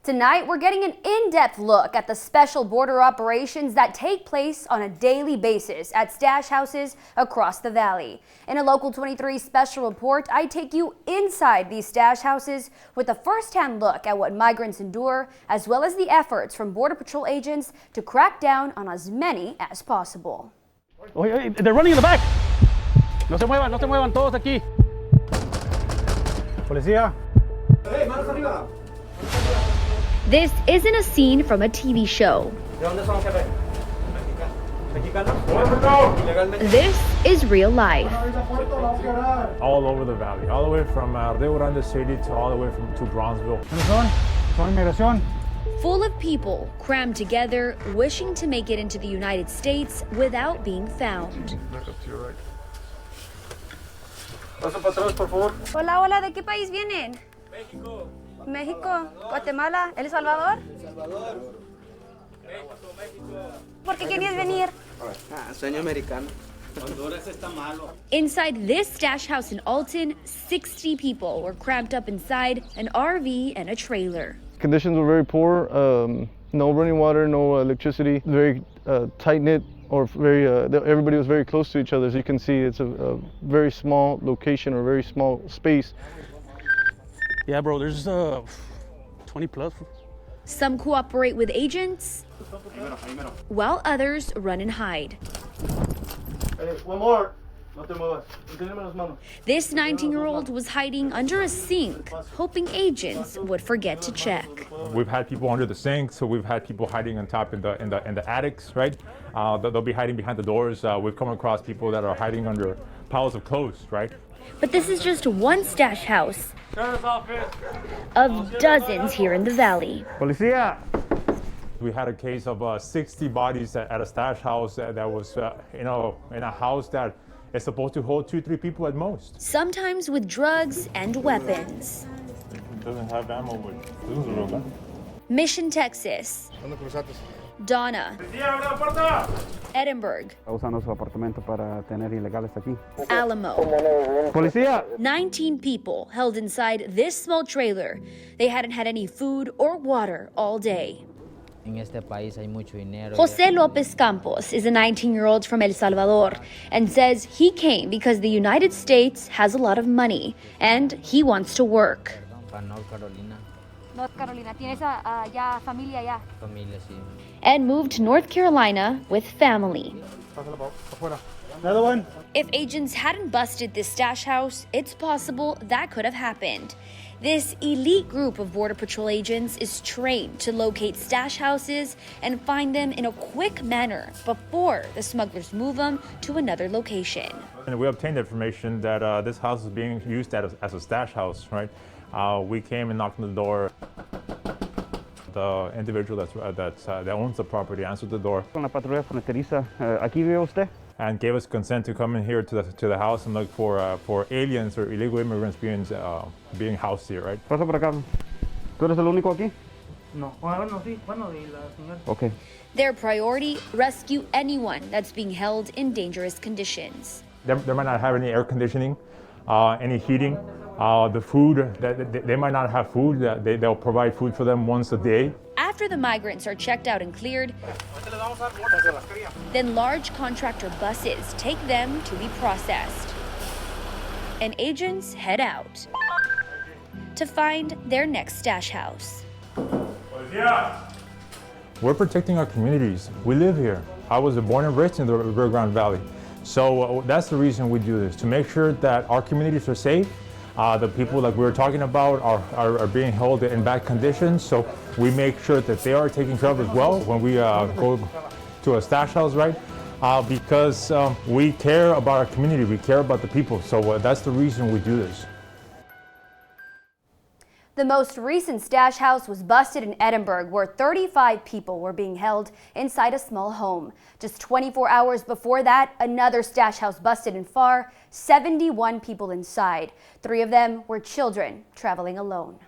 Tonight, we're getting an in-depth look at the special border operations that take place on a daily basis at stash houses across the valley. In a Local 23 special report, I take you inside these stash houses with a first-hand look at what migrants endure, as well as the efforts from Border Patrol agents to crack down on as many as possible. Oye, they're running in the back. No se muevan todos aquí. Policía. Hey, manos arriba. This isn't a scene from a TV show. This is real life. All over the valley, all the way from Rio Grande City to all the way to Bronzeville. Son inmigración. Full of people crammed together, wishing to make it into the United States without being found. Hola, hola, ¿de qué país vienen? México. México, Guatemala, El Salvador. México. ¿Por qué querías venir? Sueño americano. Honduras está malo. Inside this stash house in Alton, 60 people were cramped up inside an RV and a trailer. Conditions were very poor, no running water, no electricity, very tight-knit, or very, everybody was very close to each other. As you can see, it's a very small location or very small space. Yeah, bro, there's 20 plus. Some cooperate with agents, while others run and hide. Hey, one more. No te muevas. Las manos. This 19-year-old was hiding under a sink, hoping agents would forget to check. We've had people under the sink, so we've had people hiding on top in the attics, right? They'll be hiding behind the doors. We've come across people that are hiding under piles of clothes, right? But this is just one stash house of dozens here in the valley. Policía. We had a case of 60 bodies at a stash house that was, in a house that is supposed to hold 2-3 people at most. Sometimes with drugs and weapons. It doesn't have ammo, but this is a real gun. Mission, Texas. Donna. Edinburg. Usando su apartamento para tener ilegales aquí. Alamo. Policía. 19 people held inside this small trailer. They hadn't had any food or water all day. Jose Lopez Campos is a 19-year-old from El Salvador and says he came because the United States has a lot of money and he wants to work. North Carolina, ¿tienes ya familia ya? Familia, sí. And moved to North Carolina with family. Another one. If agents hadn't busted this stash house, it's possible that could have happened. This elite group of Border Patrol agents is trained to locate stash houses and find them in a quick manner before the smugglers move them to another location. And we obtained information that this house is being used as a stash house, right? We came and knocked on the door. The individual that owns the property answered the door. Con la patrulla fronteriza, aquí vive usted? And gave us consent to come in here to the house and look for aliens or illegal immigrants being housed here, right? Pasa por acá. ¿Tú eres el único aquí? No. Bueno, sí. Bueno, y la señora. Okay. Their priority, rescue anyone that's being held in dangerous conditions. They might not have any air conditioning, any heating. The food, they might not have food. They'll provide food for them once a day. After the migrants are checked out and cleared, then large contractor buses take them to be processed. And agents head out to find their next stash house. We're protecting our communities. We live here. I was born and raised in the Rio Grande Valley. So that's the reason we do this, to make sure that our communities are safe. The people that we were talking about are being held in bad conditions, so we make sure that they are taken care of as well when we go to a stash house, right? Because we care about our community, we care about the people, so that's the reason we do this. The most recent stash house was busted in Edinburg, where 35 people were being held inside a small home. Just 24 hours before that, another stash house busted in Far, 71 people inside. 3 of them were children traveling alone.